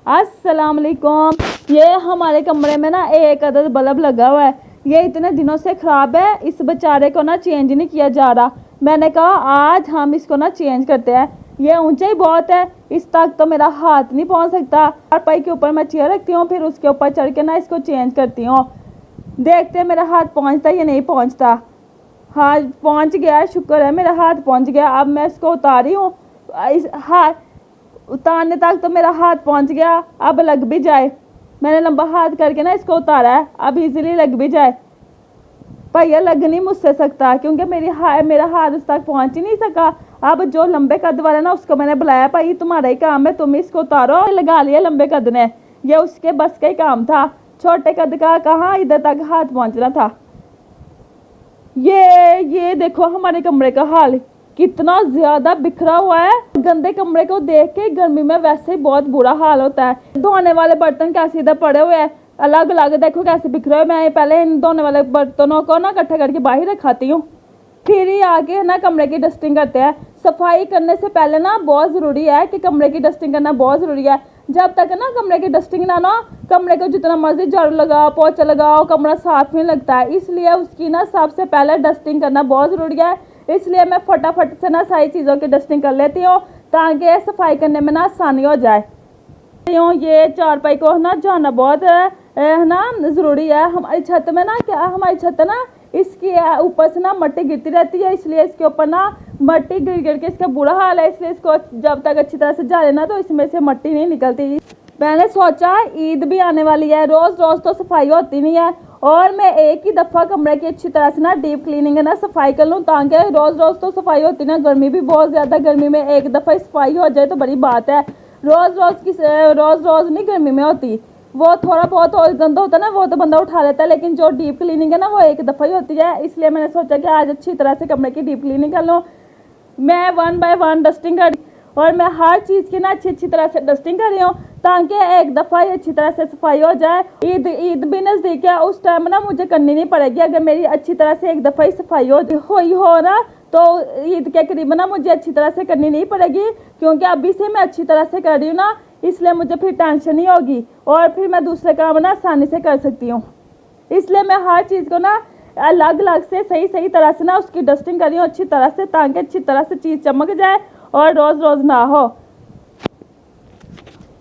अस्सलाम वालेकुम। ये हमारे कमरे में ना एक अदद बल्ब लगा हुआ है, ये इतने दिनों से ख़राब है। इस बेचारे को ना चेंज नहीं किया जा रहा। मैंने कहा आज हम इसको ना चेंज करते हैं। ये ऊंचाई बहुत है, इस तक तो मेरा हाथ नहीं पहुंच सकता। और पाई के ऊपर मैं चेयर रखती हूँ, फिर उसके ऊपर चढ़ के ना इसको चेंज करती हूँ। देखते हैं मेरा हाथ पहुँचता है या नहीं पहुँचता। हाँ पहुँच गया, शुक्र है मेरा हाथ पहुँच गया। अब मैं इसको उतारी हूँ, इस हाथ उतारने तक तो मेरा हाथ पहुंच गया। अब लग भी जाए, मैंने लंबा हाथ करके ना इसको उतारा है, अब इजीली लग भी जाए। भैया लग नहीं मुझसे सकता क्योंकि मेरा हाथ उस तक पहुंच ही नहीं सका। अब जो लंबे कद वाला ना उसको मैंने बुलाया, भाई तुम्हारा ही काम है, तुम इसको उतारो। लगा लिया लंबे कद ने, ये उसके बस का ही काम था। छोटे कद का कहाँ इधर तक हाथ पहुंचना था। ये देखो हमारे कमरे का हाल कितना ज्यादा बिखरा हुआ है। गंदे कमरे को देख के गर्मी में वैसे ही बहुत बुरा हाल होता है। धोने वाले बर्तन कैसे इधर पड़े हुए हैं अलग अलग, देखो कैसे बिखरे हुए। मैं पहले इन धोने वाले बर्तनों को ना इकट्ठा करके बाहर रखाती हूँ, फिर ही आके ना कमरे की डस्टिंग करते हैं। सफाई करने से पहले ना बहुत ज़रूरी है कि कमरे की डस्टिंग करना बहुत ज़रूरी है। जब तक ना कमरे की डस्टिंग ना कमरे को जितना मर्जी झाड़ू लगाओ पोछा लगाओ कमरा साफ नहीं लगता है। इसलिए उसकी ना सबसे पहले डस्टिंग करना बहुत ज़रूरी है। इसलिए मैं फटाफट से ना सारी चीज़ों की डस्टिंग कर लेती हूँ ताकि सफाई करने में ना आसानी हो जाए। ये चारपाई को ना झाड़ना बहुत है ना ज़रूरी है। हमारी छत में ना क्या हमारी छत ना इसके ऊपर से ना मट्टी गिरती रहती है, इसलिए इसके ऊपर ना मट्टी गिर गिर के इसका बुरा हाल है। इसलिए इसको जब तक अच्छी तरह से झाड़े ना तो इसमें से मट्टी नहीं निकलती। मैंने सोचा ईद भी आने वाली है, रोज़ रोज़ तो सफाई होती नहीं है और मैं एक ही दफ़ा कमरे की अच्छी तरह से ना डीप क्लीनिंग है ना सफाई कर लूँ ताकि रोज़ रोज़ तो सफाई होती ना। गर्मी भी बहुत ज़्यादा, गर्मी में एक दफ़ा सफाई हो जाए तो बड़ी बात है। रोज़ रोज़ नहीं गर्मी में होती, वो थोड़ा बहुत और गंदा होता है ना वो तो बंदा उठा लेता है, लेकिन जो डीप क्लीनिंग है ना वो एक दफ़ा ही होती है। इसलिए मैंने सोचा कि आज अच्छी तरह से कमरे की डीप क्लीनिंग कर लूँ। मैं 1 बाय 1 डस्टिंग कर और मैं हर चीज़ की ना अच्छी तरह से डस्टिंग कर रही हूँ ताकि एक दफ़ा ही अच्छी तरह से सफाई हो जाए। ईद भी नज़दीक है, उस टाइम ना मुझे करनी नहीं पड़ेगी। अगर मेरी अच्छी तरह से एक दफ़ा ही सफाई हो ना तो ईद के करीब ना मुझे अच्छी तरह से करनी नहीं पड़ेगी, क्योंकि अभी से मैं अच्छी तरह से कर रही हूँ ना, इसलिए मुझे फिर टेंशन नहीं होगी और फिर मैं दूसरे काम ना आसानी से कर सकती हूँ। इसलिए मैं हर चीज़ को ना अलग अलग से सही तरह से ना उसकी डस्टिंग कर रही हूँ अच्छी तरह से ताकि अच्छी तरह से चीज़ चमक जाए और रोज़ रोज़ ना हो।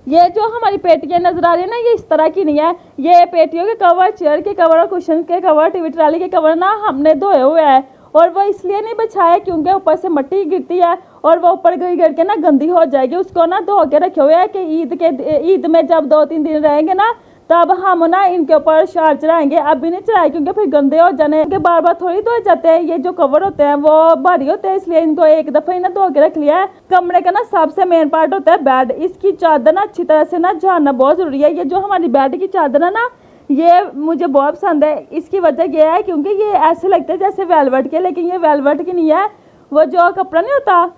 ये जो हमारी पेटियाँ नज़र आ रही है ना ये इस तरह की नहीं है। ये पेटियों के कवर, चेयर के कवर और कुशन के कवर, टीवी ट्राली के कवर ना हमने धोए हुए हैं और वो इसलिए नहीं बिछाए क्योंकि ऊपर से मिट्टी गिरती है और वो ऊपर गिर के ना गंदी हो जाएगी। उसको ना धो के रखे हुए हैं कि ईद में जब 2-3 दिन रहेंगे ना तब हम ना इनके ऊपर शार चढ़ाएंगे। अभी नहीं चढ़ाए क्योंकि फिर गंदे हो जाने के बार बार थोड़ी धोए जाते हैं। ये जो कवर होते हैं वो भारी होते हैं, इसलिए इनको एक दफ़ा ही ना धो के रख लिया है। कमरे का ना सबसे मेन पार्ट होता है बेड। इसकी चादर ना अच्छी तरह से ना झाड़ना बहुत ज़रूरी है। ये जो हमारी बेड की चादर है ना ये मुझे बहुत पसंद है। इसकी वजह यह है क्योंकि ये ऐसे लगते हैं जैसे वेलवेट के, लेकिन ये वेलवेट की नहीं है। वो जो कपड़ा नहीं होता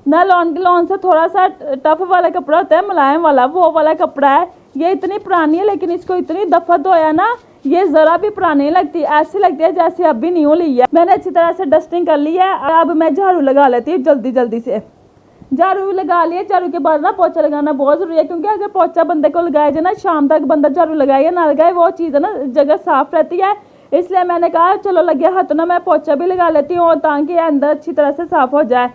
ना लॉन से थोड़ा सा टफ वाला कपड़ा होता है, मुलायम वाला, वो वाला कपड़ा है। ये इतनी पुरानी है लेकिन इसको इतनी दफ़ा धोया ना ये ज़रा भी पुरानी नहीं लगती, ऐसी लगती है जैसे अभी न्यू ली है। मैंने अच्छी तरह से डस्टिंग कर ली है, अब मैं झाड़ू लगा लेती हूँ जल्दी से। झाड़ू लगा लिया, झाड़ू के बाद ना पोछा लगाना बहुत ज़रूरी है क्योंकि अगर पोछा बंदे को लगाया जाए ना शाम तक बंदा झाड़ू लगाए या ना लगाए वो चीज़ है ना जगह साफ़ रहती है। इसलिए मैंने कहा चलो लगे हाथ ना मैं पोछा भी लगा लेती हूँ ताकि अंदर अच्छी तरह से साफ़ हो जाए।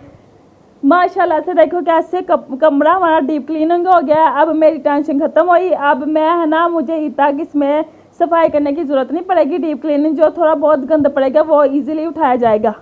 माशाल्लाह से देखो कैसे कमरा हमारा डीप क्लीनिंग हो गया है। अब मेरी टेंशन ख़त्म हुई। अब मैं है ना मुझे तक इसमें सफाई करने की ज़रूरत नहीं पड़ेगी। डीप क्लीनिंग जो थोड़ा बहुत गंद पड़ेगा वो इजीली उठाया जाएगा।